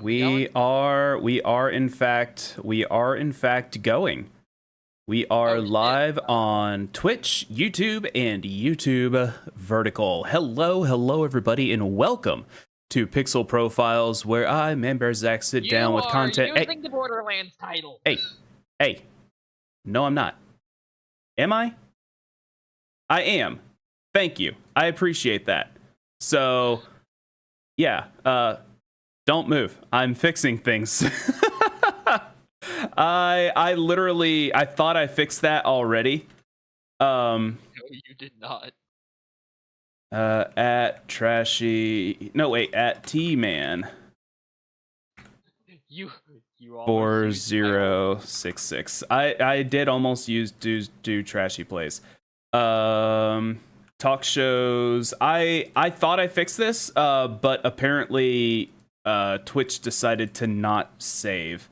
We are in fact going. We are Oh, live shit. on Twitch, YouTube, and YouTube Vertical. Hello everybody, and welcome to Pixel Profiles, where I, ManBearZac, sit down You with are content. using the Borderlands title. Hey. No, I'm not. Am I? I am. Thank you. I appreciate that. So, yeah, don't move. I'm fixing things. I literally I thought I fixed that already. No, you did not. At TeaMan You almost used 4066. I did almost do trashy plays. Talk shows. I thought I fixed this, but apparently Twitch decided to not save.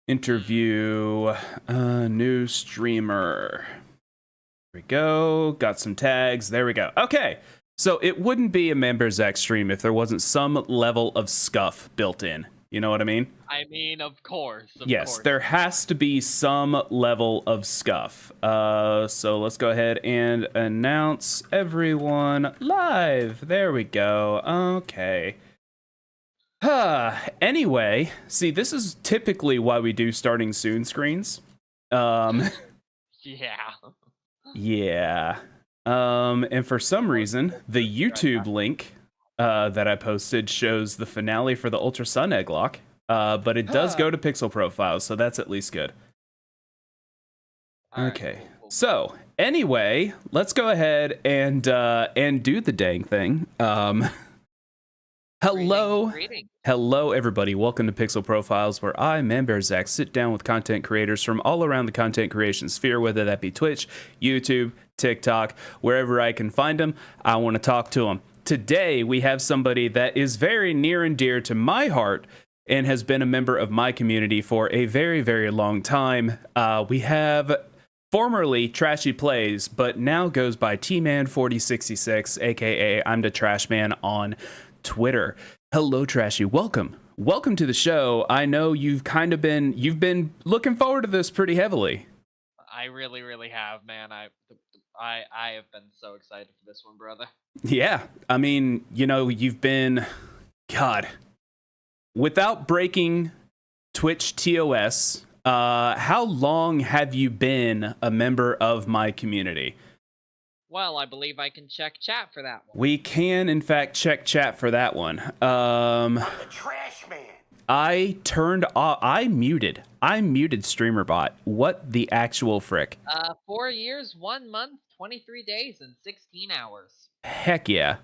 Interview new streamer. There we go. Got some tags. There we go. Okay. So it wouldn't be a ManBearZac stream if there wasn't some level of scuff built in. You know what I mean? I mean, of course. Yes, there has to be some level of scuff. So let's go ahead and announce everyone live. There we go. Okay. Anyway, see, this is typically why we do starting soon screens. Yeah. Yeah. And for some reason, the YouTube link that I posted shows the finale for the Ultra Sun Egglock. But it does go to Pixel Profiles, so that's at least good. Okay. Cool. So, anyway, let's go ahead and do the dang thing. Greetings. Hello, everybody. Welcome to Pixel Profiles, where I, ManBearZac, sit down with content creators from all around the content creation sphere, whether that be Twitch, YouTube, TikTok, wherever I can find them. I want to talk to them. Today, we have somebody that is very near and dear to my heart and has been a member of my community for a very, very long time. We have formerly Trashy Plays, but now goes by TeaMan4066, aka I'm the Trash Man on Twitter. Hello, Trashy. Welcome to the show. I know you've been looking forward to this pretty heavily. I really have, man. I have been so excited for this one, brother. Yeah, I mean, you've been, God, without breaking Twitch TOS, how long have you been a member of my community? Well, I believe I can check chat for that one. We can, in fact, check chat for that one. The Trash Man. I turned off. I muted StreamerBot. What the actual frick? 4 years, 1 month, 23 days, and 16 hours. Heck yeah.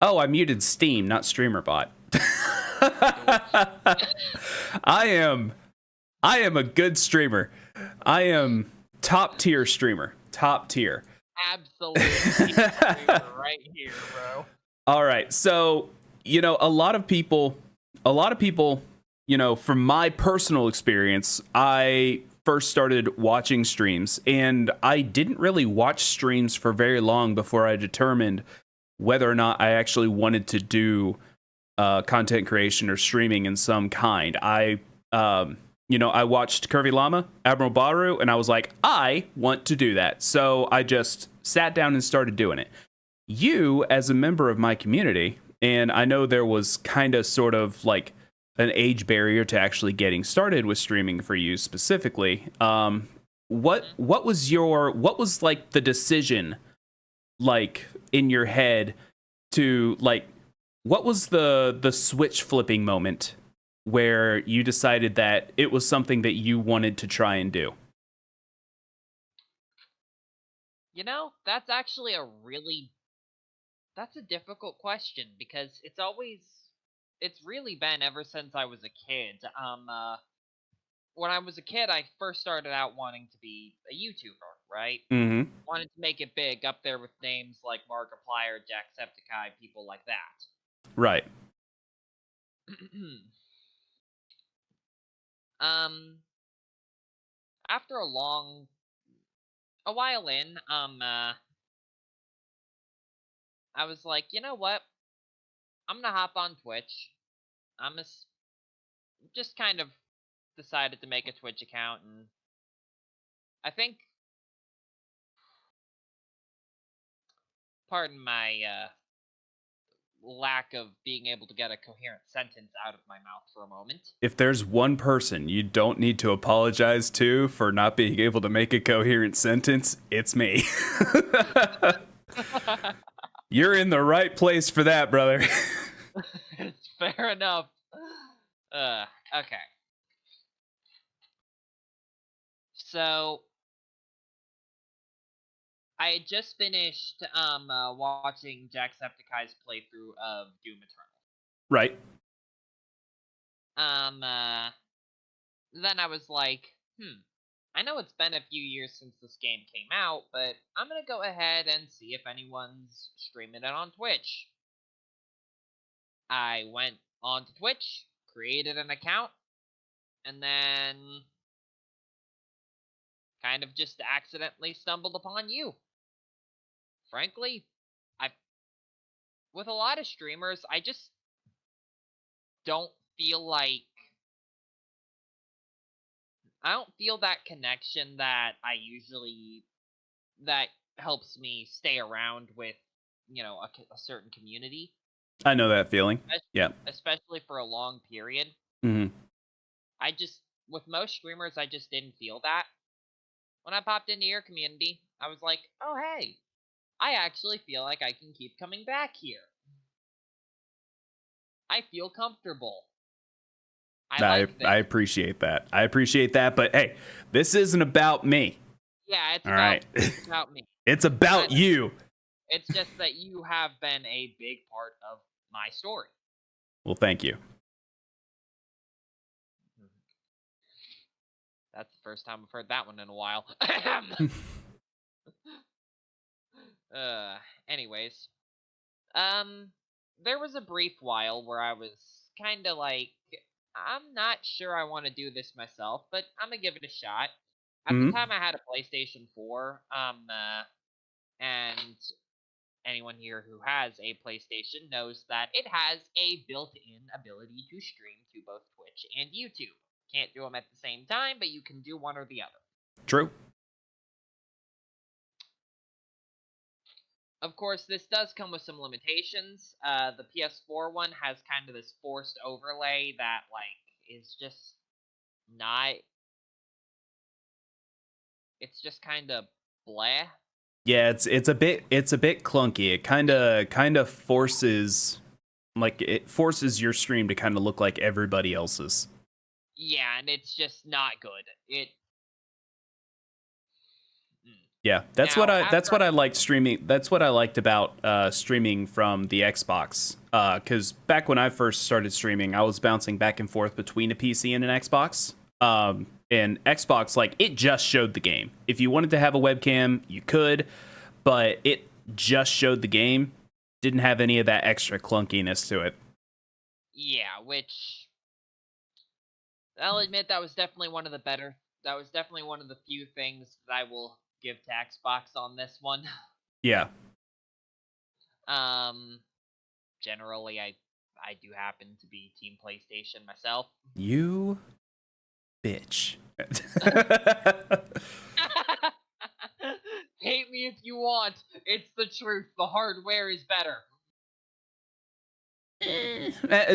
Oh, I muted Steam, not StreamerBot. I am a good streamer. I am top tier streamer. Top tier. Absolutely. Right here, bro. All right. So, a lot of people, from my personal experience, I first started watching streams, and I didn't really watch streams for very long before I determined whether or not I actually wanted to do content creation or streaming in some kind. I watched Curvy Llama, Admiral Baru, and I was like, I want to do that. So I just sat down and started doing it. You, as a member of my community, and I know there was kind of sort of like an age barrier to actually getting started with streaming for you specifically. What was like the decision like in your head to like, what was the switch flipping moment where you decided that it was something that you wanted to try and do? That's actually that's a difficult question, because it's really been ever since I was a kid. When I was a kid, I first started out wanting to be a YouTuber, right? Mm-hmm. Wanted to make it big, up there with names like Markiplier, Jacksepticeye, people like that. Right. After a while in, I was like, you know what? I'm gonna hop on Twitch. just kind of decided to make a Twitch account, and I think, pardon my lack of being able to get a coherent sentence out of my mouth for a moment. If there's one person you don't need to apologize to for not being able to make a coherent sentence, it's me. You're in the right place for that, brother. It's fair enough. Okay. So, I had just finished watching Jacksepticeye's playthrough of Doom Eternal. Right. Then I was like, I know it's been a few years since this game came out, but I'm gonna go ahead and see if anyone's streaming it on Twitch. I went onto Twitch, created an account, and then kind of just accidentally stumbled upon you. Frankly, with a lot of streamers, I just don't feel like I don't feel that connection that that helps me stay around with, a certain community. I know that feeling. Yeah. Especially for a long period. Mm-hmm. With most streamers, I just didn't feel that. When I popped into your community, I was like, oh hey, I actually feel like I can keep coming back here. I feel comfortable. I appreciate that. But hey, this isn't about me. Yeah, it's about me. It's about you. It's just that you have been a big part of my story. Well, thank you. That's the first time I've heard that one in a while. Anyways. There was a brief while where I was kind of like, I'm not sure I want to do this myself, but I'm gonna give it a shot. At the time, I had a PlayStation 4, and anyone here who has a PlayStation knows that it has a built-in ability to stream to both Twitch and YouTube. Can't do them at the same time, but you can do one or the other. True. Of course, this does come with some limitations. The PS4 one has kind of this forced overlay that, is just not... It's just kind of bleh. Yeah, it's a bit clunky. It kind of forces your stream to kind of look like everybody else's. Yeah, and it's just not good. Yeah, that's what I liked streaming. That's what I liked about streaming from the Xbox. Because back when I first started streaming, I was bouncing back and forth between a PC and an Xbox. And Xbox, it just showed the game. If you wanted to have a webcam, you could, but it just showed the game. Didn't have any of that extra clunkiness to it. Yeah, which I'll admit that was definitely one of the better. That was definitely one of the few things that I will give to Xbox on this one. Yeah. Generally, I do happen to be Team PlayStation myself. You bitch. Hate me if you want. It's the truth. The hardware is better.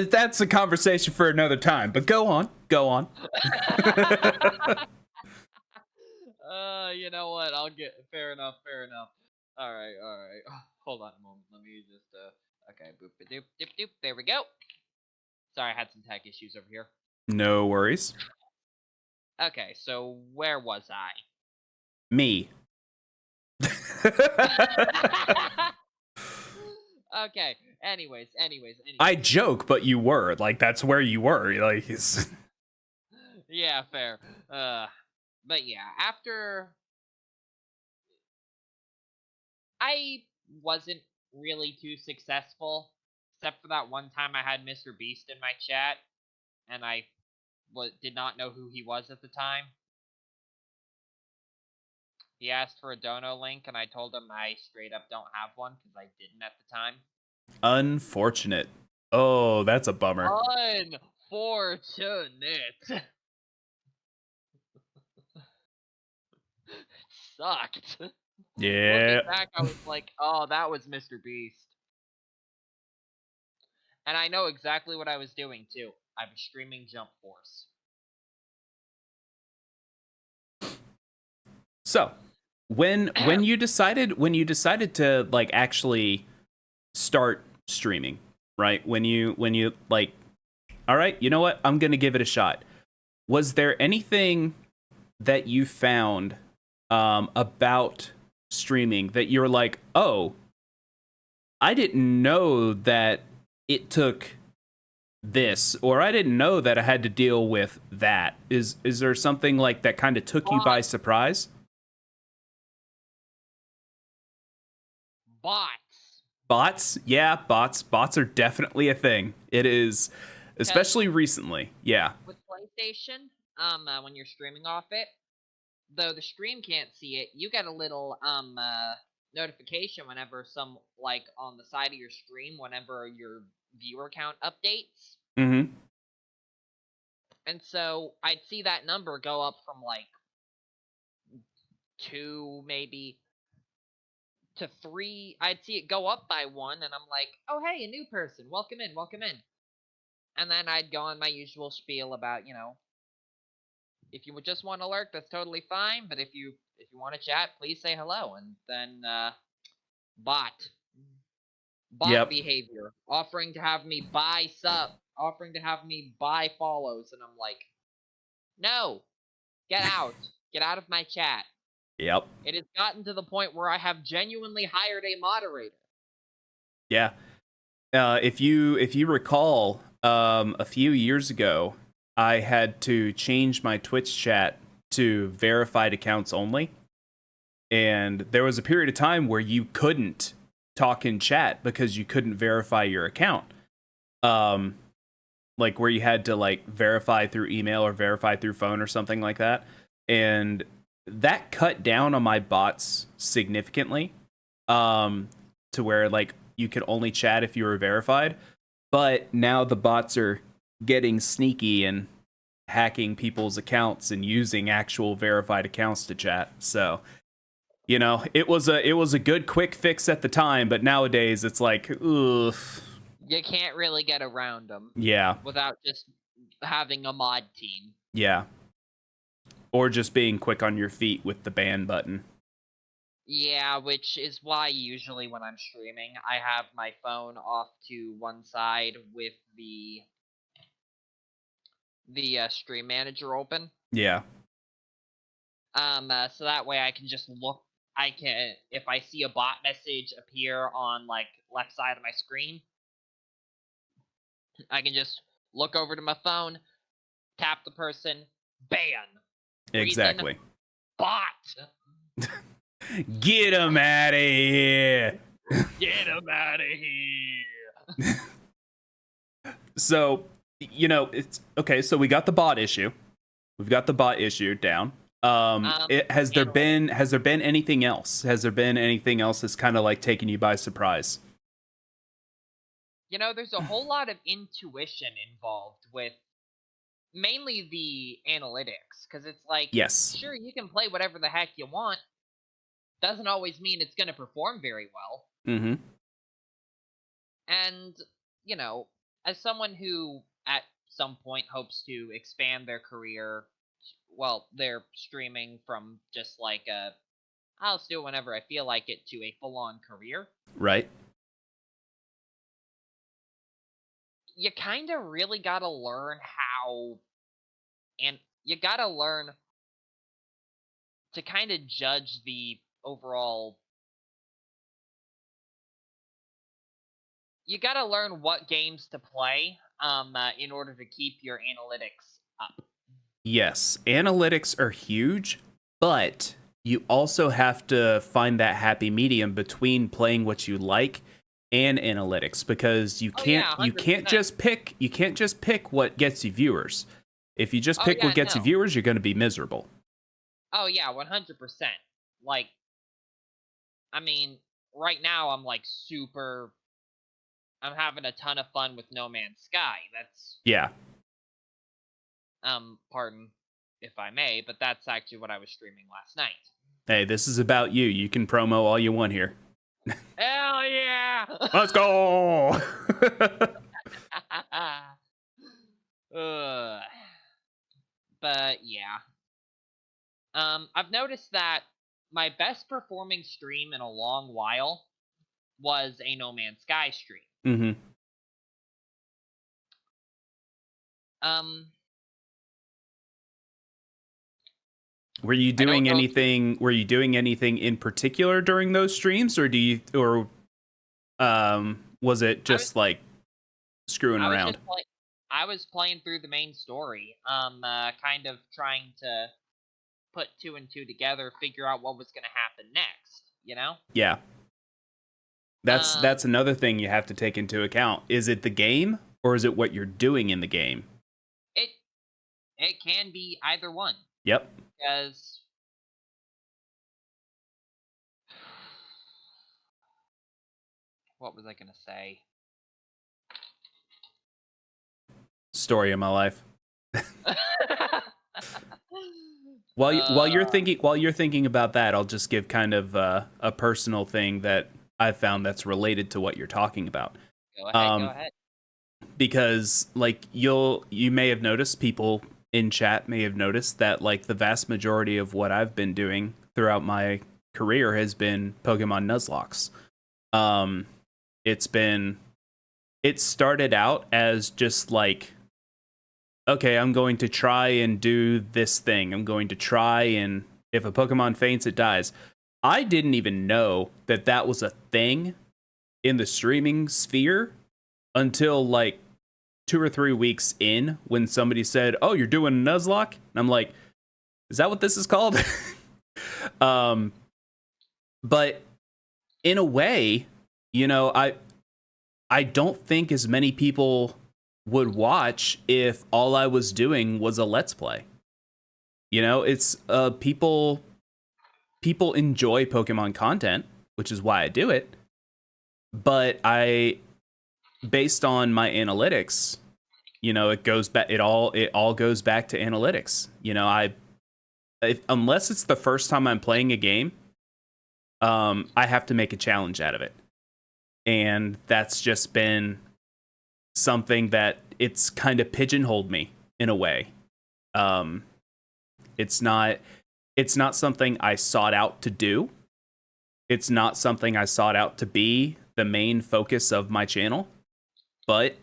That's a conversation for another time, but go on. You know what? Fair enough. All right. Hold on a moment. Let me just, okay, boop, doop, doop, doop. There we go. Sorry, I had some tech issues over here. No worries. Okay, so where was I? Me. Okay, anyways. I joke, but you were. That's where you were. Yeah, fair. But yeah, after... I wasn't really too successful, except for that one time I had Mr. Beast in my chat, and I did not know who he was at the time. He asked for a dono link, and I told him I straight up don't have one, because I didn't at the time. Unfortunate. Oh, that's a bummer. Unfortunate. Sucked. Yeah. Looking back, I was like, oh, that was Mr. Beast. And I know exactly what I was doing, too. I was streaming Jump Force. So, when you decided to like actually start streaming, right? When you like, all right, you know what? I'm going to give it a shot. Was there anything that you found about streaming that you were like, "Oh, I didn't know that it took this, or I didn't know that I had to deal with that." Is there something like that kind of took you by surprise? Bots. Bots? Yeah, bots. Bots are definitely a thing. It is, 'Cause especially recently. Yeah. with PlayStation, when you're streaming off it, though the stream can't see it, you get a little notification whenever like on the side of your stream whenever your viewer count updates. Mm-hmm. And so I'd see that number go up from like 2 maybe to 3. I'd see it go up by 1 and I'm like, "Oh, hey, a new person. Welcome in, welcome in." And then I'd go on my usual spiel about, if you would just want to lurk, that's totally fine, but if you want to chat, please say hello. And then bot Yep. behavior, offering to have me buy follows, and I'm like, "No. Get out of my chat." Yep. It has gotten to the point where I have genuinely hired a moderator. Yeah. If you recall, a few years ago, I had to change my Twitch chat to verified accounts only, and there was a period of time where you couldn't talk in chat because you couldn't verify your account. Like where you had to like verify through email or verify through phone or something like that, and that cut down on my bots significantly. To where like you could only chat if you were verified, but now the bots are getting sneaky and hacking people's accounts and using actual verified accounts to chat. So, it was a good quick fix at the time, but nowadays it's like, ugh. You can't really get around them. Yeah. Without just having a mod team. Yeah. Or just being quick on your feet with the ban button. Yeah, which is why usually when I'm streaming, I have my phone off to one side with the stream manager open. Yeah. So that way I can just look. If I see a bot message appear on like left side of my screen, I can just look over to my phone, tap the person, ban. Exactly. Reason, bot. Get him out of here. Get him out of here. So, it's okay. So we got the bot issue. We've got the bot issue down. Has there been anything else? Has there been anything else that's kind of like taking you by surprise? There's a whole lot of intuition involved with mainly the analytics, because it's like, yes, sure, you can play whatever the heck you want. Doesn't always mean it's going to perform very well. Mm-hmm. And, as someone who at some point hopes to expand their career, their streaming from just like I'll just do it whenever I feel like it, to a full-on career. Right. You kind of really got to learn you got to learn to kind of judge the overall. You got to learn what games to play in order to keep your analytics up. Yes, analytics are huge, but you also have to find that happy medium between playing what you like and analytics, because you can't just pick what gets you viewers. If you just pick what gets you viewers, you're going to be miserable. Oh yeah, 100%. Like, I mean, right now I'm like super I'm having a ton of fun with No Man's Sky. That's Yeah. pardon if I may, but that's actually what I was streaming last night. Hey, this is about you. You can promo all you want here. Hell yeah! Let's go! But yeah. I've noticed that my best performing stream in a long while was a No Man's Sky stream. Mm-hmm. Were you doing anything? Were you doing anything in particular during those streams, or was it just like screwing around? I was playing through the main story, kind of trying to put 2 and 2 together, figure out what was going to happen next. You know? Yeah. That's another thing you have to take into account. Is it the game, or is it what you're doing in the game? It can be either one. Yep. Because what was I gonna say? Story of my life. While you're thinking about that, I'll just give kind of a personal thing that I've found that's related to what you're talking about. Go ahead. Because like you may have noticed, people in chat may have noticed that like the vast majority of what I've been doing throughout my career has been Pokemon Nuzlocke. It started out as just like, okay, I'm going to try and do this thing. I'm going to try, and if a Pokemon faints, it dies. I didn't even know that that was a thing in the streaming sphere until like 2 or 3 weeks in, when somebody said, "Oh, you're doing a Nuzlocke?" And I'm like, "Is that what this is called?" But in a way, you know, I don't think as many people would watch if all I was doing was a Let's Play. You know, it's people enjoy Pokemon content, which is why I do it. But based on my analytics, you know, it goes back. It all goes back to analytics. You know, unless it's the first time I'm playing a game, I have to make a challenge out of it, and that's just been something that it's kind of pigeonholed me in a way. It's not something I sought out to do. It's not something I sought out to be the main focus of my channel. But,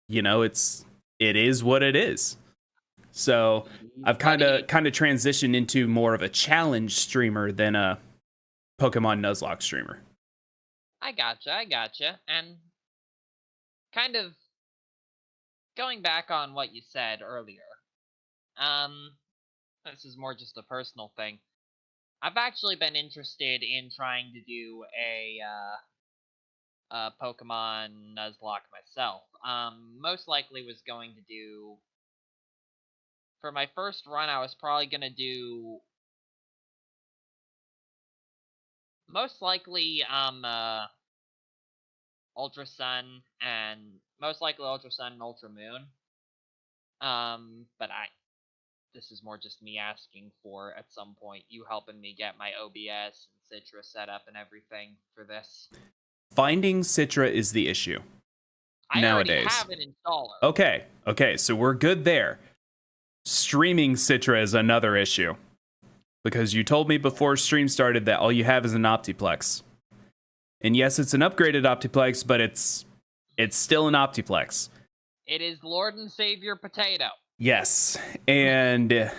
you know, it is what it is. So I've kind of transitioned into more of a challenge streamer than a Pokemon Nuzlocke streamer. I gotcha. And kind of going back on what you said earlier, this is more just a personal thing. I've actually been interested in trying to do a Pokemon Nuzlocke myself. Most likely was going to do, for my first run, I was probably gonna do most likely Ultra Sun and Ultra Moon. But this is more just me asking for, at some point, you helping me get my OBS and Citra set up and everything for this. Finding Citra is the issue nowadays. I already have an installer. Okay, so we're good there. Streaming Citra is another issue, because you told me before stream started that all you have is an Optiplex. And yes, it's an upgraded Optiplex, but it's still an Optiplex. It is Lord and Savior Potato. Yes, and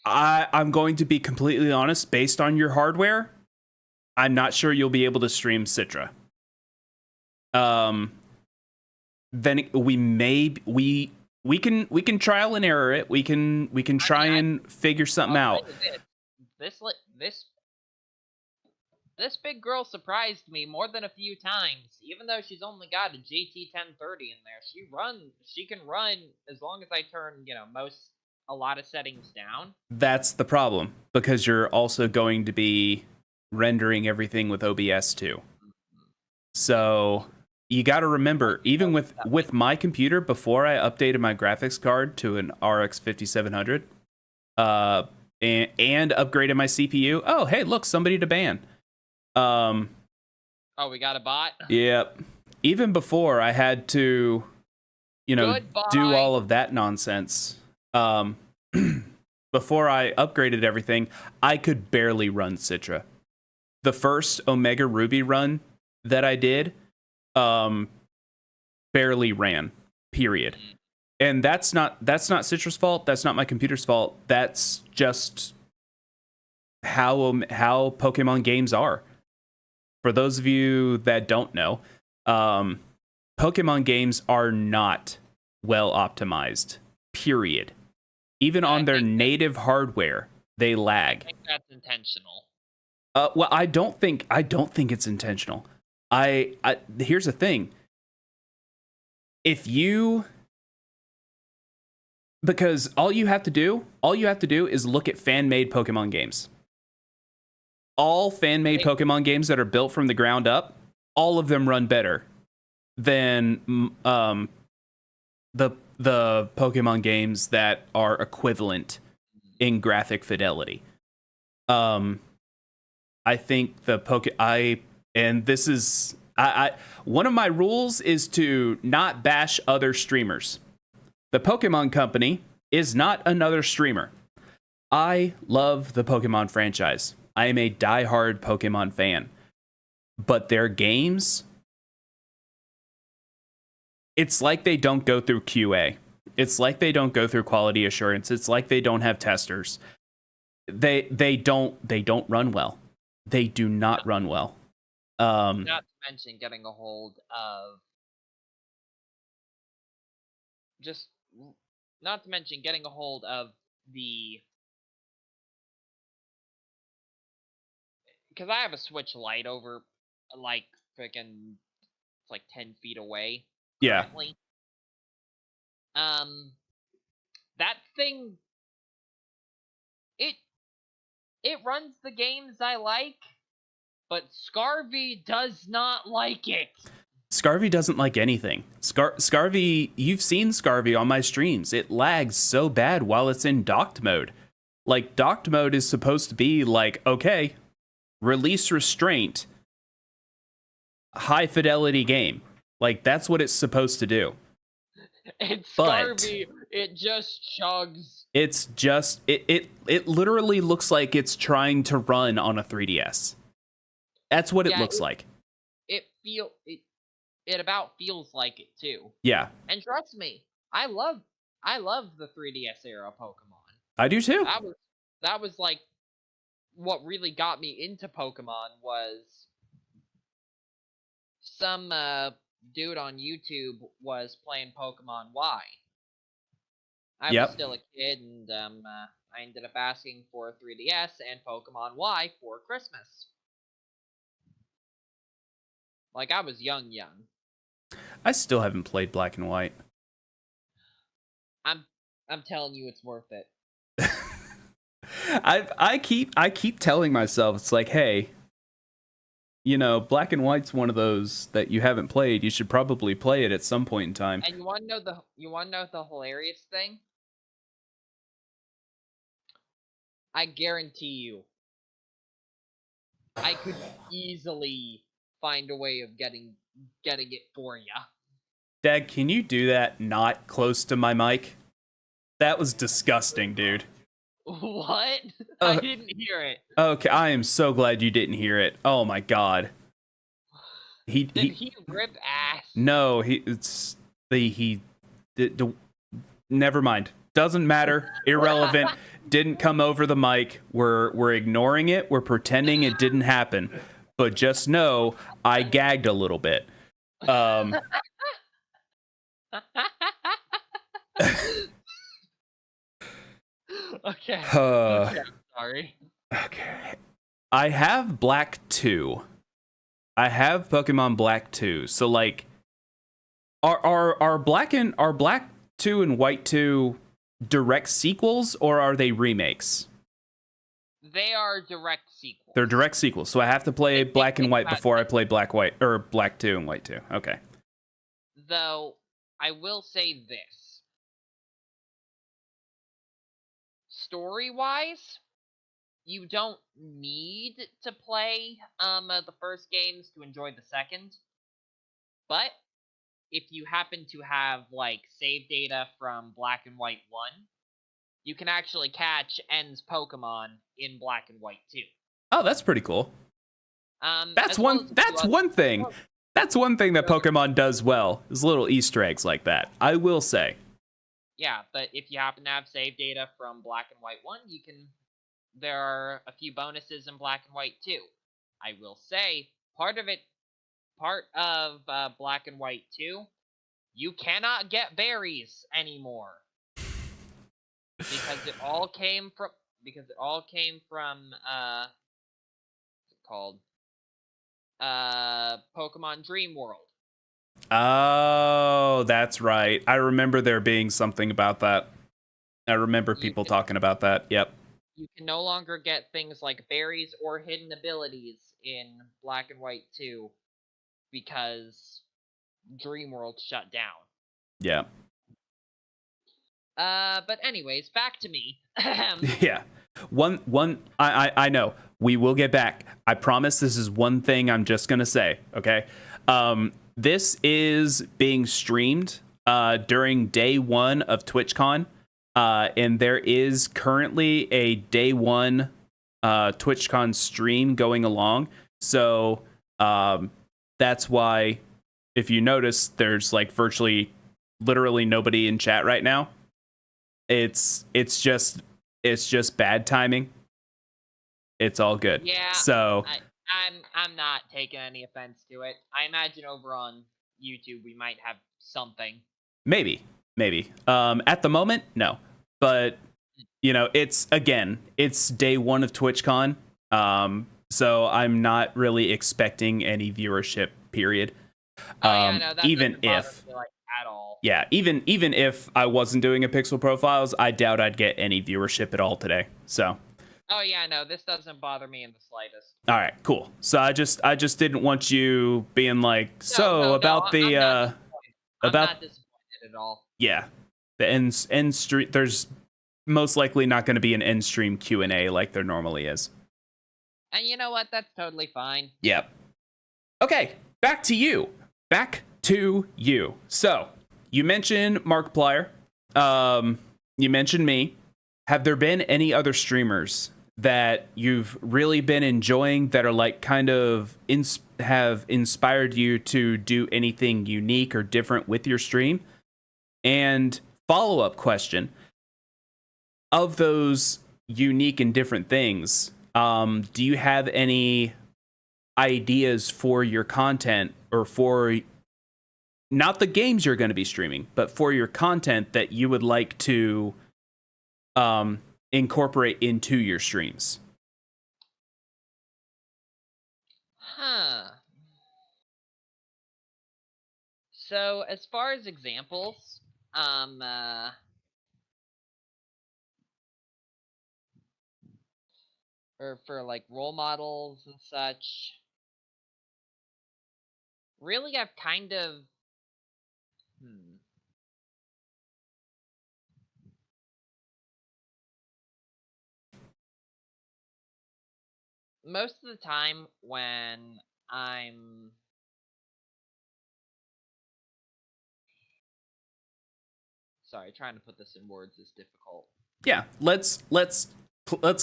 I'm going to be completely honest. Based on your hardware, I'm not sure you'll be able to stream Citra. Then we can trial and error it. We can try and figure something out. This big girl surprised me more than a few times. Even though she's only got a GT 1030 in there, she can run as long as I turn, you know, a lot of settings down. That's the problem, because you're also going to be rendering everything with OBS too. So you got to remember, even with my computer, before I updated my graphics card to an RX 5700, and upgraded my CPU. Oh, hey, look, somebody to ban. Oh, we got a bot? Yep. Even before I had to, Goodbye. do all of that nonsense. Before I upgraded everything, I could barely run Citra. The first Omega Ruby run that I did, barely ran, period. And that's not Citra's fault. That's not my computer's fault. That's just how Pokemon games are. For those of you that don't know, Pokemon games are not well optimized. Period. Even on their native hardware, they lag. I think that's intentional. Well, I don't think it's intentional. Here's the thing. Because all you have to do is look at fan-made Pokemon games. All fan-made Pokemon games that are built from the ground up, all of them run better than the Pokemon games that are equivalent in graphic fidelity. I think one of my rules is to not bash other streamers. The Pokemon Company is not another streamer. I love the Pokemon franchise. I am a diehard Pokemon fan. But their games, it's like they don't go through QA. It's like they don't go through quality assurance. It's like they don't have testers. They don't run well. They do not run well. Not to mention getting a hold of the, because I have a Switch Lite over, like, freaking, it's like 10 feet away. Currently. Yeah. That thing, it runs the games I like, but Scarvy does not like it. Scarvy doesn't like anything. Scarvy, you've seen Scarvy on my streams. It lags so bad while it's in docked mode. Like, docked mode is supposed to be like, okay, release restraint, high fidelity game. Like, that's what it's supposed to do. And Scarvy, it just chugs. It's just, it literally looks like it's trying to run on a 3DS. That's what it looks like. It about feels like it too. Yeah. And trust me, I love the 3DS era Pokemon. I do too. That was like what really got me into Pokemon was some dude on YouTube was playing Pokemon Y. I was still a kid, and I ended up asking for a 3DS and Pokemon Y for Christmas. Like, I was young. I still haven't played Black and White. I'm telling you, it's worth it. I keep telling myself, it's like, hey, Black and White's one of those that you haven't played. You should probably play it at some point in time. And you want to know the hilarious thing? I guarantee you, I could easily find a way of getting it for ya. Dad, can you do that not close to my mic? That was disgusting, dude. What? I didn't hear it. Okay, I am so glad you didn't hear it. Oh my god. Did he rip ass? No, never mind. Doesn't matter. Irrelevant. Didn't come over the mic. We're ignoring it. We're pretending it didn't happen. But just know I gagged a little bit. Okay. I'm sorry. Okay. I have Black 2. I have Pokemon Black 2. So like are Black 2 and White 2 direct sequels, or are they remakes? They are direct sequels. They're direct sequels, so I have to play Black and White before I play Black 2 and White 2. Okay. Though, I will say this. Story-wise, you don't need to play the first games to enjoy the second. But if you happen to have like save data from Black and White 1, you can actually catch N's Pokemon in Black and White 2. Oh, that's pretty cool. That's one thing. That's one thing that Pokemon does well, is little Easter eggs like that, I will say. Yeah, but if you happen to have save data from Black and White 1, there are a few bonuses in Black and White 2. I will say, part of Black and White 2, you cannot get berries anymore. Because it all came from what's it called? Pokemon Dream World. Oh, that's right. I remember there being something about that. I remember people talking about that. Yep. You can no longer get things like berries or hidden abilities in Black and White 2 because Dream World shut down. Yeah. But anyways, back to me. Yeah. I know. We will get back. I promise this is one thing I'm just going to say, okay? This is being streamed during day 1 of TwitchCon. And there is currently a day 1 TwitchCon stream going along. So that's why, if you notice, there's like virtually literally nobody in chat right now. It's just bad timing. It's all good. Yeah. So I'm not taking any offense to it. I imagine over on YouTube we might have something. Maybe. At the moment, no. But it's day 1 of TwitchCon. So I'm not really expecting any viewership. Period. No, that even doesn't bother if me, like, at all. Yeah, even if I wasn't doing a Pixel Profiles, I doubt I'd get any viewership at all today. So. Oh yeah, no, this doesn't bother me in the slightest. All right, cool. So I just didn't want you being like, I'm not disappointed at all. Yeah, the end stream. There's most likely not going to be an end stream Q&A like there normally is. And you know what? That's totally fine. Yep. Okay, back to you. So you mentioned Markiplier. You mentioned me. Have there been any other streamers that you've really been enjoying that are like kind of have inspired you to do anything unique or different with your stream? And follow-up question, of those unique and different things, do you have any ideas for your content, or for not the games you're going to be streaming, but for your content that you would like to incorporate into your streams? So as far as examples, or for like role models and such, really I've kind of most of the time when I'm trying to put this in words is difficult. Yeah, let's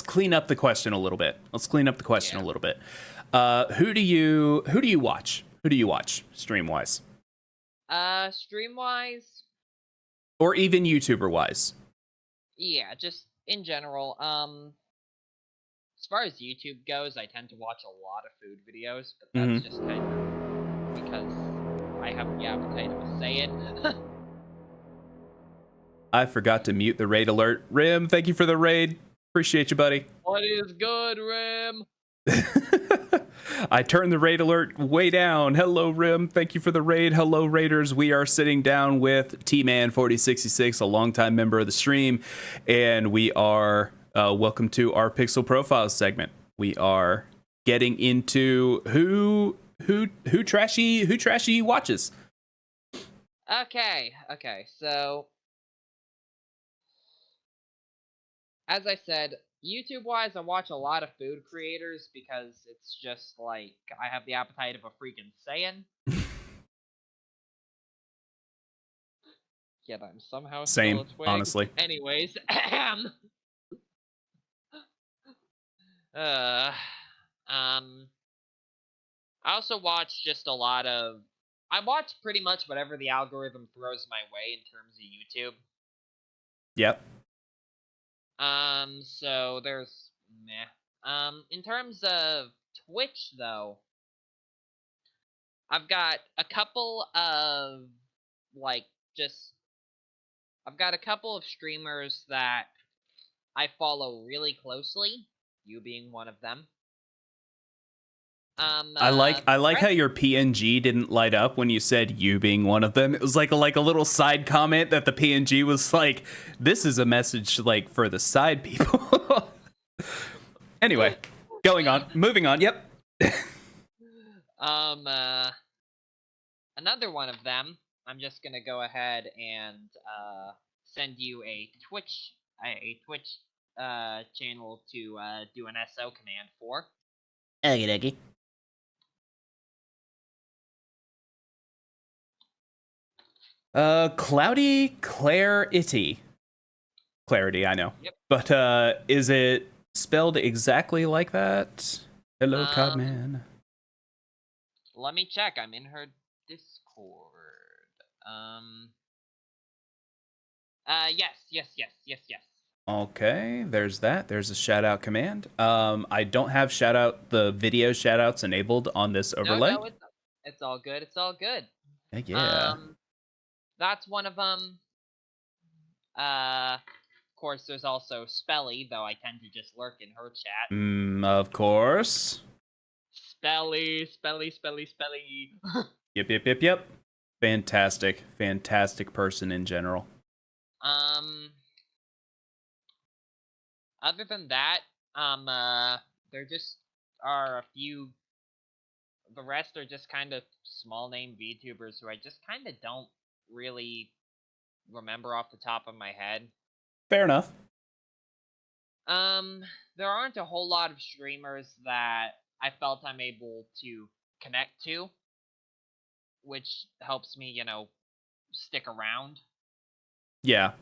clean up the question a little bit. Who do you watch? Who do you watch stream wise? Stream wise, or even YouTuber wise? Yeah, just in general. As far as YouTube goes, I tend to watch a lot of food videos, but that's just kind of because I have the appetite to say it. I forgot to mute the raid alert. Rim, thank you for the raid. Appreciate you, buddy. What is good, Rim? I turned the raid alert way down. Hello, Rim. Thank you for the raid. Hello, raiders. We are sitting down with TeaMan4066, a longtime member of the stream, and we are Welcome to our Pixel Profiles segment. We are getting into who trashy watches. Okay, so as I said, YouTube-wise, I watch a lot of food creators because it's just like I have the appetite of a freaking Saiyan. Yet I'm somehow Same, still a twig. honestly. Anyways, I also watch just a lot of. I watch pretty much whatever the algorithm throws my way in terms of YouTube. Yep. So there's meh. In terms of Twitch, though, I've got a couple of I've got a couple of streamers that I follow really closely. You being one of them. I like how your PNG didn't light up when you said you being one of them. It was like a little side comment that the PNG was like, this is a message like for the side people. Anyway, moving on. Yep. Another one of them. I'm just gonna go ahead and send you a Twitch channel to do an SO command for. Okie dokie. Cloudy Clarity, I know. Yep. But is it spelled exactly like that? Hello, Codman. Let me check. I'm in her Discord. Yes. Okay, there's that. There's a shout out command. I don't have the video shout outs enabled on this overlay. No, it's all good. It's all good. Heck yeah. That's one of them. Of course, there's also Spelly, though I tend to just lurk in her chat. Of course. Spelly. Yep. Fantastic person in general. Other than that, there just are a few. The rest are just kind of small name VTubers who I just kind of don't really remember off the top of my head. Fair enough. There aren't a whole lot of streamers that I felt I'm able to connect to, which helps me, stick around. Yeah.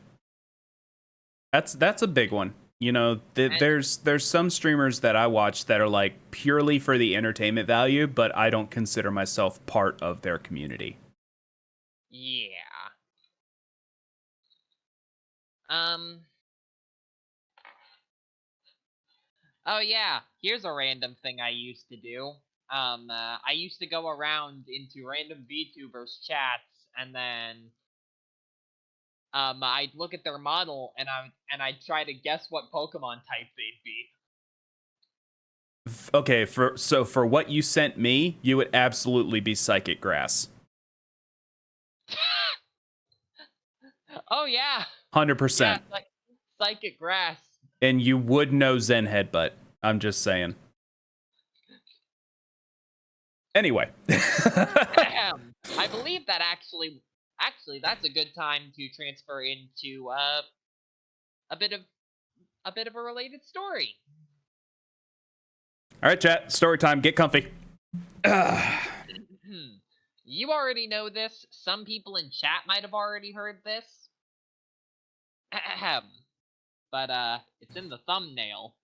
That's a big one. There's some streamers that I watch that are like purely for the entertainment value, but I don't consider myself part of their community. Yeah. Oh yeah, here's a random thing I used to do. I used to go around into random VTubers chats and then I'd look at their model and I'd try to guess what Pokemon type they'd be. Okay, for what you sent me, you would absolutely be Psychic Grass. Oh yeah. 100%. Yeah, Psychic Grass. And you would know Zen Headbutt. I'm just saying. Anyway. I believe that actually that's a good time to transfer into a bit of a related story. All right, chat. Story time. Get comfy. You already know this. Some people in chat might have already heard this. But it's in the thumbnail.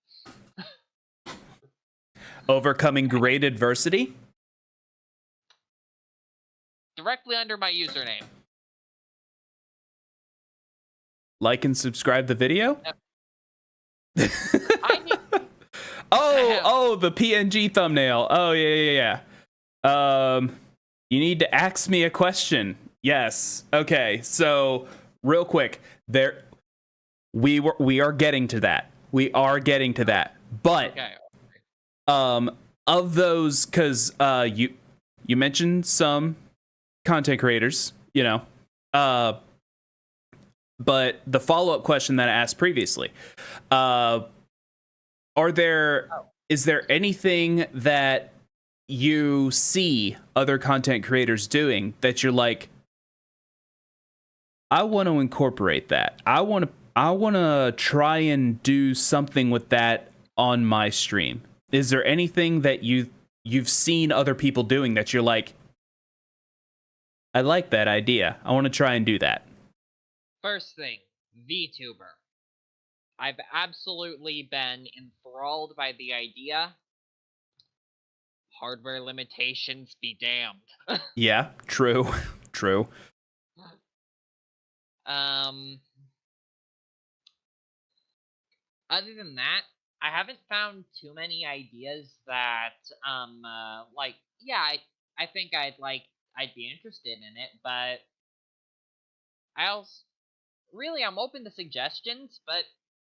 Overcoming great adversity. Directly under my username. Like and subscribe the video. Yep. Oh, the PNG thumbnail. Oh, yeah. You need to ask me a question. Yes. Okay. So, real quick, we are getting to that. But okay. Of those, because you mentioned some content creators, but the follow-up question that I asked previously, Are there Oh. is there anything that you see other content creators doing that you're like, I want to incorporate that. I want to try and do something with that on my stream. Is there anything that you've seen other people doing that you're like, I like that idea. I want to try and do that. First thing, VTuber. I've absolutely been enthralled by the idea. Hardware limitations be damned. Yeah, true. True. Other than that, I haven't found too many ideas that like, yeah, I think I'd be interested in it, but I also really I'm open to suggestions, but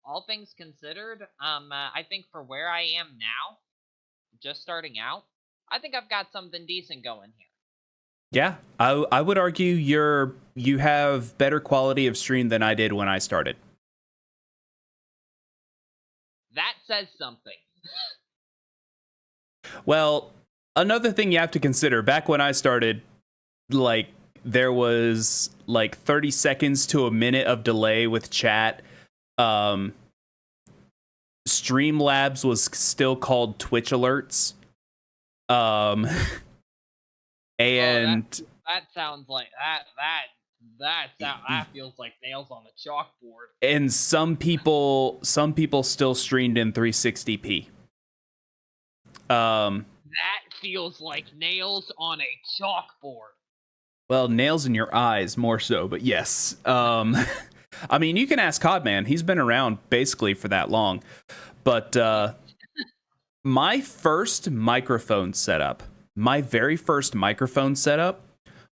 all things considered, I think for where I am now, just starting out, I think I've got something decent going here. Yeah, I would argue you have better quality of stream than I did when I started. That says something. Well, another thing you have to consider, back when I started, like, there was like 30 seconds to a minute of delay with chat. Streamlabs was still called Twitch alerts. And that sounds like that feels like nails on the chalkboard. And some people still streamed in 360p. That feels like nails on a chalkboard. Well, nails in your eyes more so, but yes. I mean, you can ask Codman. He's been around basically for that long. But my first microphone setup, my very first microphone setup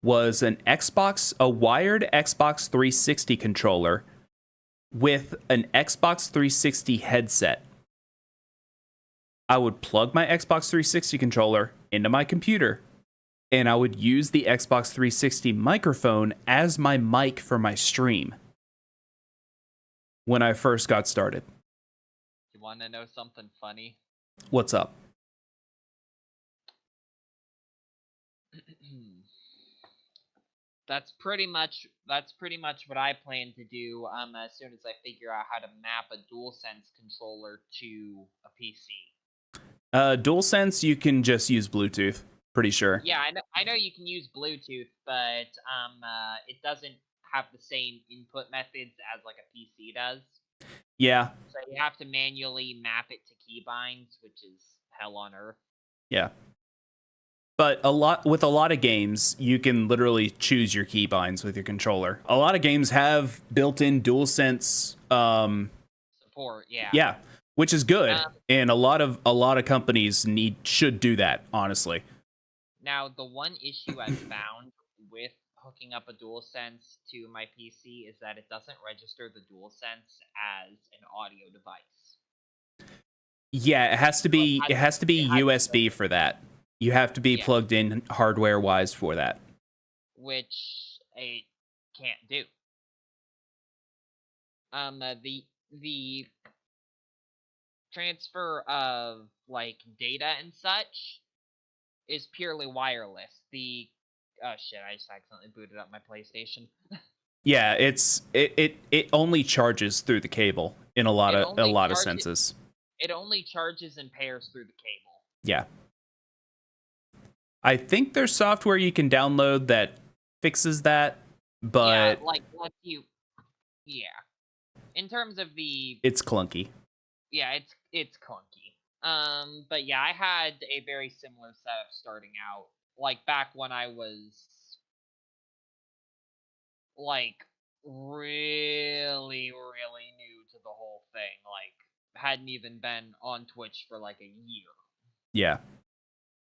was a wired Xbox 360 controller with an Xbox 360 headset. I would plug my Xbox 360 controller into my computer, and I would use the Xbox 360 microphone as my mic for my stream when I first got started. You want to know something funny? What's up? That's pretty much what I plan to do as soon as I figure out how to map a DualSense controller to a PC. DualSense, you can just use Bluetooth. Pretty sure. Yeah, I know you can use Bluetooth, but it doesn't have the same input methods as like a PC does. Yeah. So you have to manually map it to keybinds, which is hell on earth. Yeah. But with a lot of games, you can literally choose your keybinds with your controller. A lot of games have built-in DualSense support. Yeah. Yeah, which is good, and a lot of companies should do that. Honestly. Now, the one issue I've found with hooking up a DualSense to my PC is that it doesn't register the DualSense as an audio device. Yeah, it has to be USB for that. You have to be plugged in hardware-wise for that. Which it can't do. The transfer of like data and such is purely wireless. Oh shit, I just accidentally booted up my PlayStation. Yeah, it only charges through the cable in a lot of senses. It only charges and pairs through the cable. Yeah. I think there's software you can download that fixes that, but yeah. In terms of it's clunky. Yeah, it's clunky. But yeah, I had a very similar setup starting out, like back when I was like really, really new to the whole thing. Like hadn't even been on Twitch for like a year. Yeah.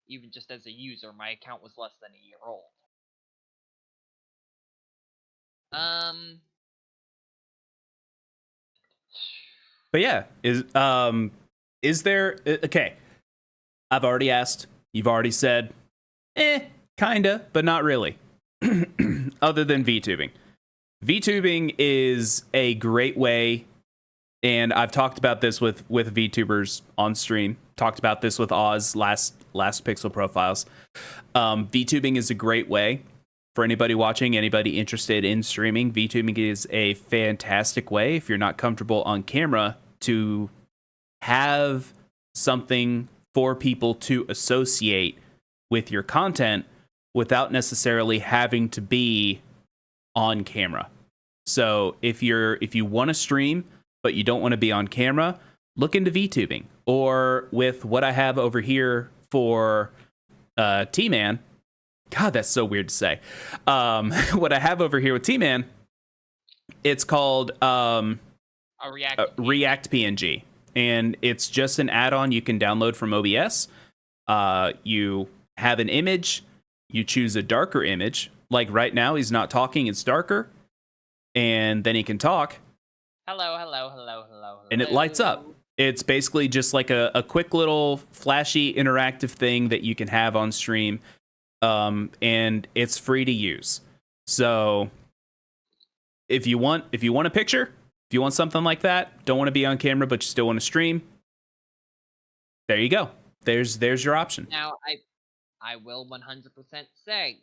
Even just as a user, my account was less than a year old. But yeah, is there okay? I've already asked. You've already said, kinda, but not really. Other than VTubing. VTubing is a great way. and I've talked about this with VTubers on stream. Talked about this with Oz last Pixel Profiles. VTubing is a great way for anybody watching, anybody interested in streaming. VTubing is a fantastic way, if you're not comfortable on camera, to have something for people to associate with your content without necessarily having to be on camera. So if you want to stream but you don't want to be on camera, look into VTubing. Or with what I have over here for TeaMan. God, that's so weird to say. What I have over here with TeaMan, it's called React PNG. And it's just an add-on you can download from OBS. You have an image, you choose a darker image. Like right now, he's not talking, it's darker. And then he can talk. Hello, hello, hello, hello, hello. And it lights up. It's basically just like a quick little flashy interactive thing that you can have on stream. And it's free to use. So if you want a picture, if you want something like that, don't want to be on camera, but you still want to stream, there you go. There's your option. Now, I will 100% say,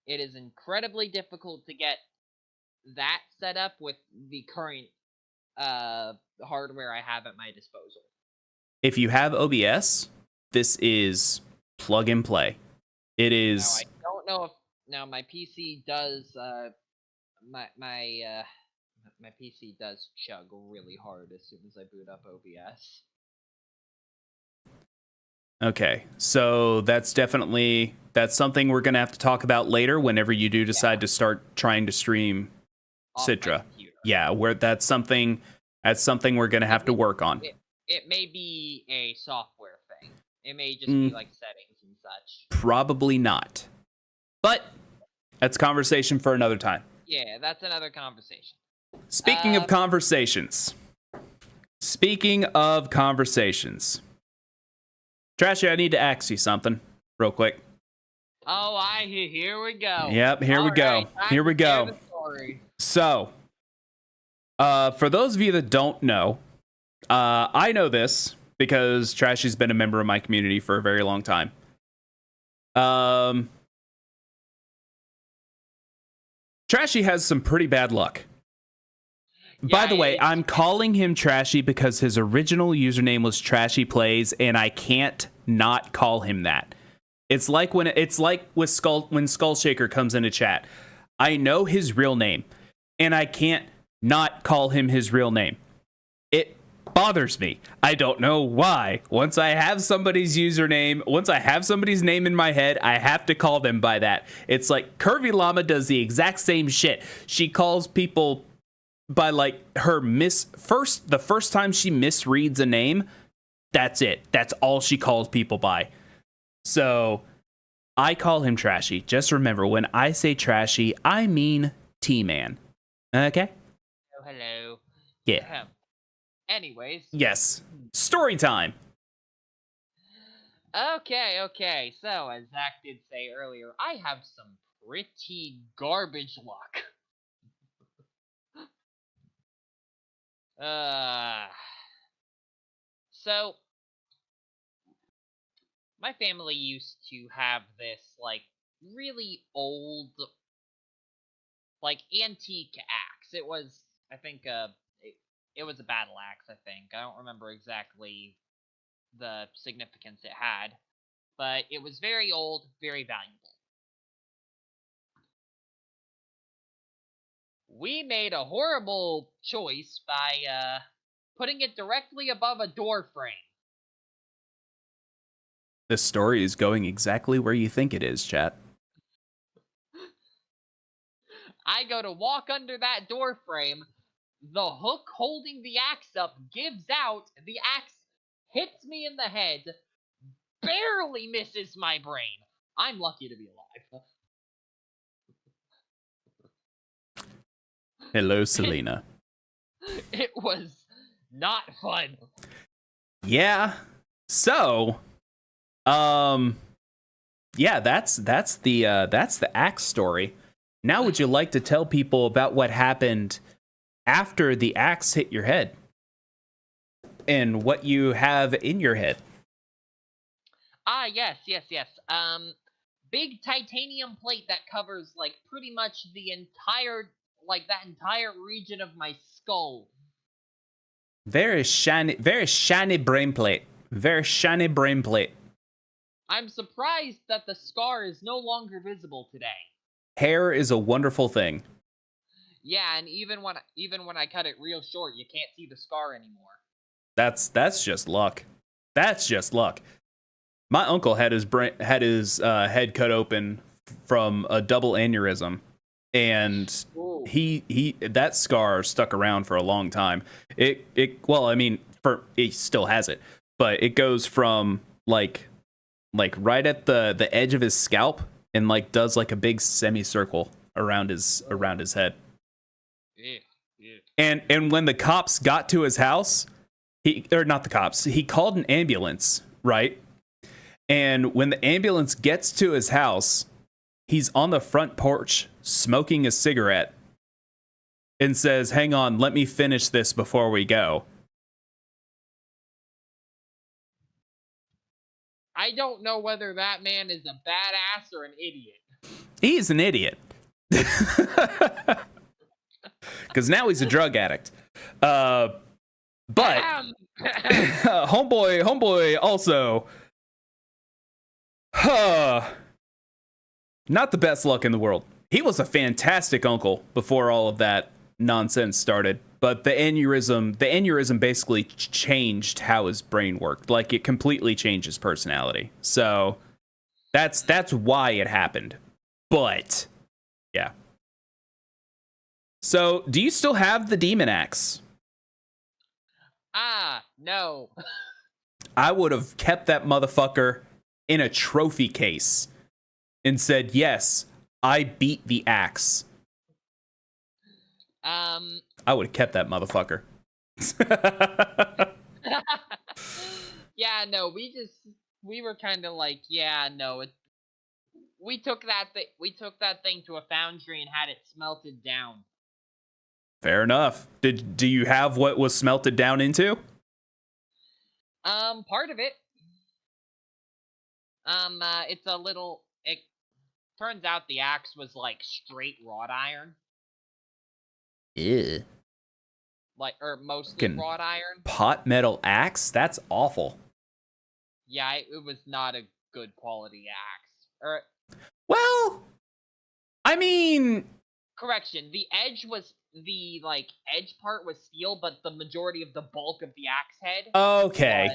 it is incredibly difficult to get that set up with the current hardware I have at my disposal. If you have OBS, this is plug and play. It is. Now, I don't know if my PC does my PC does chug really hard as soon as I boot up OBS. Okay, so that's something we're gonna have to talk about later whenever you do decide to start trying to stream Citra. Yeah, where that's something we're gonna have to work on. It may be a software thing. It may just be like settings and such. Probably not. But that's conversation for another time. Yeah, that's another conversation. Speaking of conversations. Trashy, I need to ask you something real quick. Oh, here we go. Yep, here we go. Here we go. So, for those of you that don't know, I know this because Trashy's been a member of my community for a very long time. Trashy has some pretty bad luck. By the way, I'm calling him Trashy because his original username was Trashy Plays, and I can't not call him that. It's like when Skullshaker comes into chat. I know his real name, and I can't not call him his real name. It bothers me. I don't know why. Once I have somebody's username, once I have somebody's name in my head, I have to call them by that. It's like Curvy Llama does the exact same shit. She calls people by like her the first time she misreads a name, that's it. That's all she calls people by. So I call him Trashy. Just remember, when I say Trashy, I mean TeaMan. Okay? Oh, hello. Yeah. Anyways. Yes. Story time. Okay. So, as Zach did say earlier, I have some pretty garbage luck. So, my family used to have this, like, really old, like, antique axe. It was, I think, it was a battle axe, I think. I don't remember exactly the significance it had, but it was very old, very valuable. We made a horrible choice by putting it directly above a door frame. This story is going exactly where you think it is, chat. I go to walk under that door frame. The hook holding the axe up gives out. The axe hits me in the head, barely misses my brain. I'm lucky to be alive. Hello, Selena. It was not fun. Yeah. So, yeah, that's the axe story. Now, would you like to tell people about what happened after the axe hit your head and what you have in your head. Ah, yes. Big titanium plate that covers, like, pretty much the entire, like, that entire region of my skull. Very shiny brain plate. Very shiny brain plate. I'm surprised that the scar is no longer visible today. Hair is a wonderful thing. Yeah, and even when I cut it real short, you can't see the scar anymore. That's just luck. That's just luck. My uncle had his head cut open from a double aneurysm, and Ooh. he that scar stuck around for a long time. He still has it, but it goes from like right at the edge of his scalp and like does like a big semicircle around his head. Yeah. And when the cops got to his house, he called an ambulance, right? And when the ambulance gets to his house, he's on the front porch smoking a cigarette and says, "Hang on, let me finish this before we go." I don't know whether that man is a badass or an idiot. He's an idiot. Because now he's a drug addict. But homeboy also, not the best luck in the world. He was a fantastic uncle before all of that nonsense started, but the aneurysm basically changed how his brain worked. Like, it completely changed his personality. So that's why it happened. But yeah. So, do you still have the demon axe? No. I would have kept that motherfucker in a trophy case and said, "Yes, I beat the axe." I would have kept that motherfucker. Yeah, no, we were kind of like, yeah, no, we took that thing to a foundry and had it smelted down. Fair enough. Do you have what was smelted down into? Part of it. It's a little. It turns out the axe was like straight wrought iron. Ew. Or mostly wrought iron. Pot metal axe? That's awful. Yeah, it was not a good quality axe. Well, I mean, correction. The edge part was steel, but the majority of the bulk of the axe head. Okay.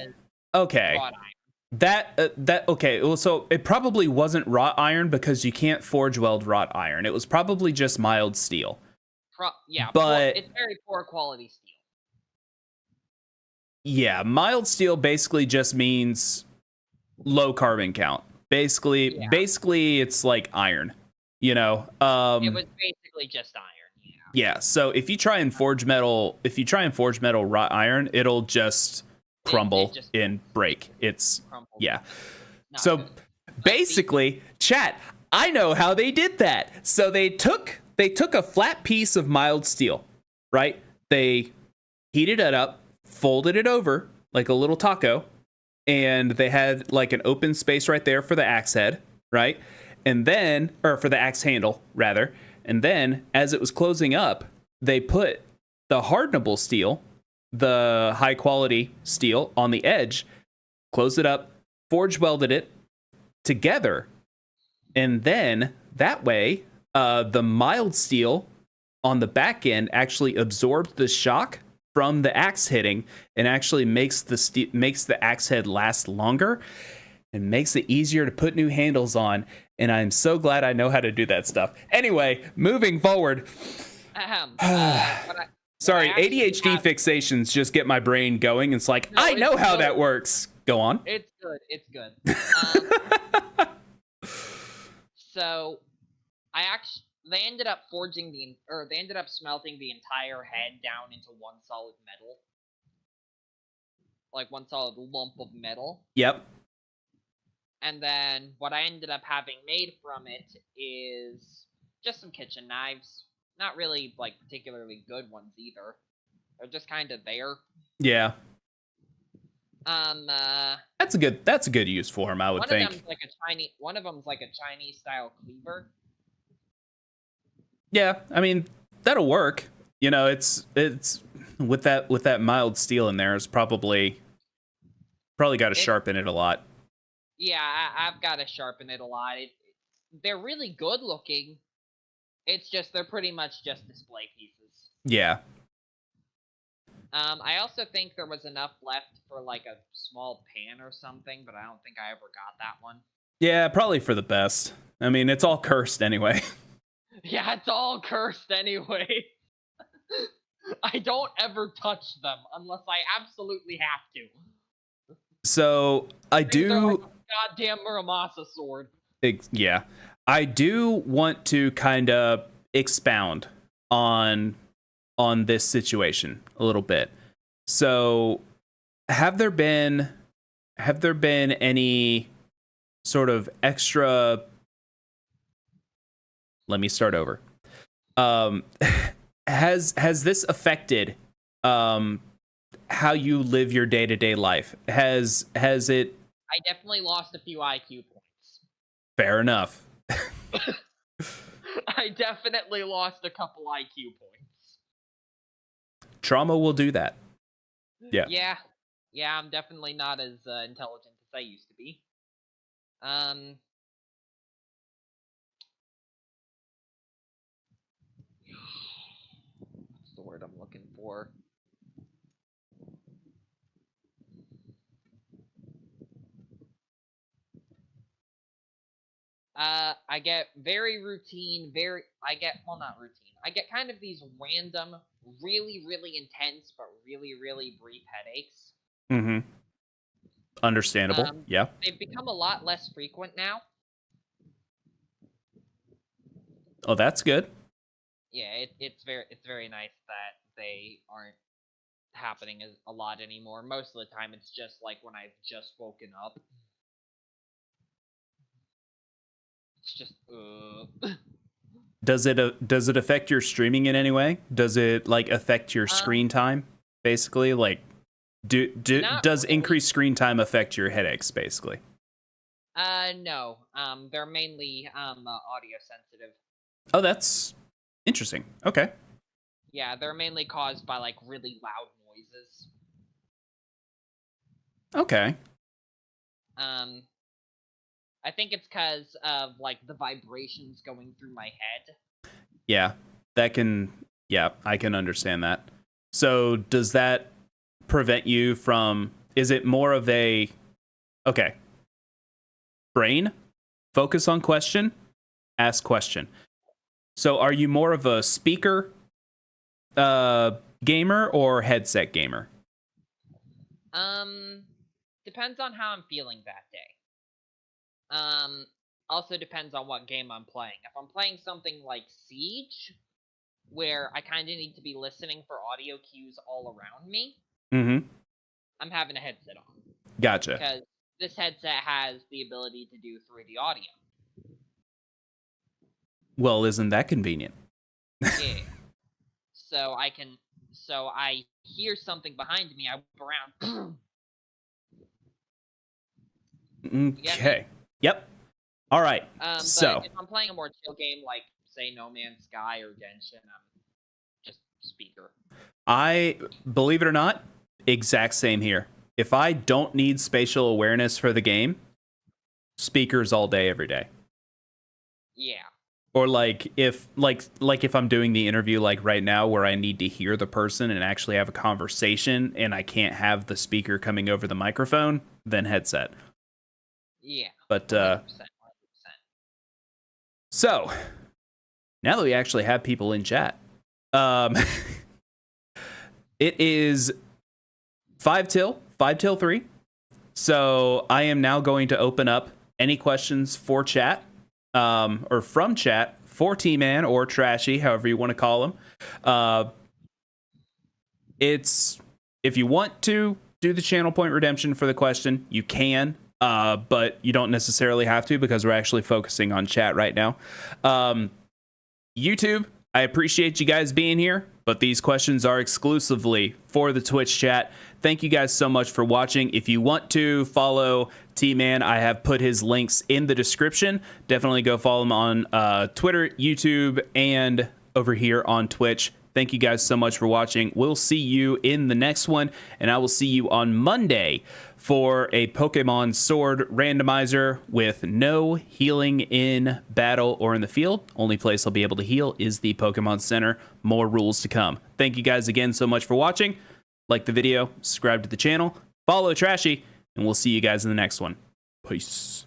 Wrought iron. Okay. Well, so it probably wasn't wrought iron because you can't forge weld wrought iron. It was probably just mild steel. But it's very poor quality steel. Yeah, mild steel basically just means low carbon count. Basically, it's like iron. You know, it was basically just iron. Yeah. So if you try and forge metal wrought iron, it'll just crumble and break. It's crumble. Yeah. Not so good. Basically, chat, I know how they did that. So they took a flat piece of mild steel, right? They heated it up, folded it over like a little taco, and they had like an open space right there for the axe head, right? And then, or for the axe handle, rather. And then, as it was closing up, they put the hardenable steel, the high quality steel, on the edge, closed it up, forge welded it together. And then, that way, the mild steel on the back end actually absorbed the shock from the axe hitting and actually makes the axe head last longer and makes it easier to put new handles on. And I'm so glad I know how to do that stuff. Anyway, moving forward. Sorry, ADHD fixations just get my brain going. It's like, I know how that works. Go on. It's good. So, they ended up smelting the entire head down into one solid metal. Like one solid lump of metal. Yep. And then what I ended up having made from it is just some kitchen knives. not really like particularly good ones either. They're just kind of there. Yeah. Um, That's a good use for him, I would think. One of them's like a Chinese style cleaver. Yeah, I mean, that'll work. You know, it's with that mild steel in there is probably got to sharpen it a lot. Yeah, I've got to sharpen it a lot. They're really good looking. It's just they're pretty much just display pieces. Yeah. I also think there was enough left for like a small pan or something, but I don't think I ever got that one. Yeah, probably for the best. I mean, it's all cursed anyway. Yeah, it's all cursed anyway. I don't ever touch them unless I absolutely have to. So I do. Like a goddamn Muramasa sword. Yeah, I do want to kind of expound on this situation a little bit. So, have there been any sort of extra? Let me start over. Has this affected how you live your day-to-day life? Has it? I definitely lost a few IQ points. Fair enough. I definitely lost a couple IQ points. Trauma will do that. Yeah. Yeah, I'm definitely not as intelligent as I used to be. What's the word I'm looking for? I get very routine, not routine. I get kind of these random, really, really intense, but really, really brief headaches. Mm-hmm. Understandable. Yeah. They've become a lot less frequent now. Oh, that's good. Yeah, it's very nice that they aren't happening a lot anymore. Most of the time, it's just like when I've just woken up. It's just Does it affect your streaming in any way? Does it like affect your screen time? Basically, like does really. increased screen time affect your headaches? Basically. No. They're mainly audio sensitive. Oh, that's interesting. Okay. Yeah, they're mainly caused by like really loud noises. Okay. I think it's because of like the vibrations going through my head. Yeah, I can understand that. So does that prevent you from, is it more of a, okay, brain, focus on question, ask question. So are you more of a speaker gamer or headset gamer? Depends on how I'm feeling that day. Also depends on what game I'm playing. If I'm playing something like Siege, where I kind of need to be listening for audio cues all around me, I'm having a headset on. Gotcha. Because this headset has the ability to do 3D audio. Well, isn't that convenient? Yeah. So I hear something behind me, I whip around. Okay. Yep. All right. So if I'm playing a more chill game like, say, No Man's Sky or Genshin, I'm just speaker. I, believe it or not, exact same here. If I don't need spatial awareness for the game, speakers all day, every day. Yeah. Or like if I'm doing the interview like right now where I need to hear the person and actually have a conversation and I can't have the speaker coming over the microphone, then headset. Yeah. But 100%. So now that we actually have people in chat, it is 5 till 3. So I am now going to open up any questions for chat, or from chat for TeaMan or Trashy, however you want to call them. It's, if you want to do the channel point redemption for the question, you can. But you don't necessarily have to because we're actually focusing on chat right now. YouTube, I appreciate you guys being here, but these questions are exclusively for the Twitch chat. Thank you guys so much for watching. If you want to follow T-Man, I have put his links in the description. Definitely go follow him on Twitter, YouTube, and over here on Twitch. Thank you guys so much for watching. We'll see you in the next one, and I will see you on Monday for a Pokemon Sword randomizer with no healing in battle or in the field. Only place I'll be able to heal is the Pokemon Center. More rules to come. Thank you guys again so much for watching. Like the video, subscribe to the channel, follow Trashy, and we'll see you guys in the next one. Peace.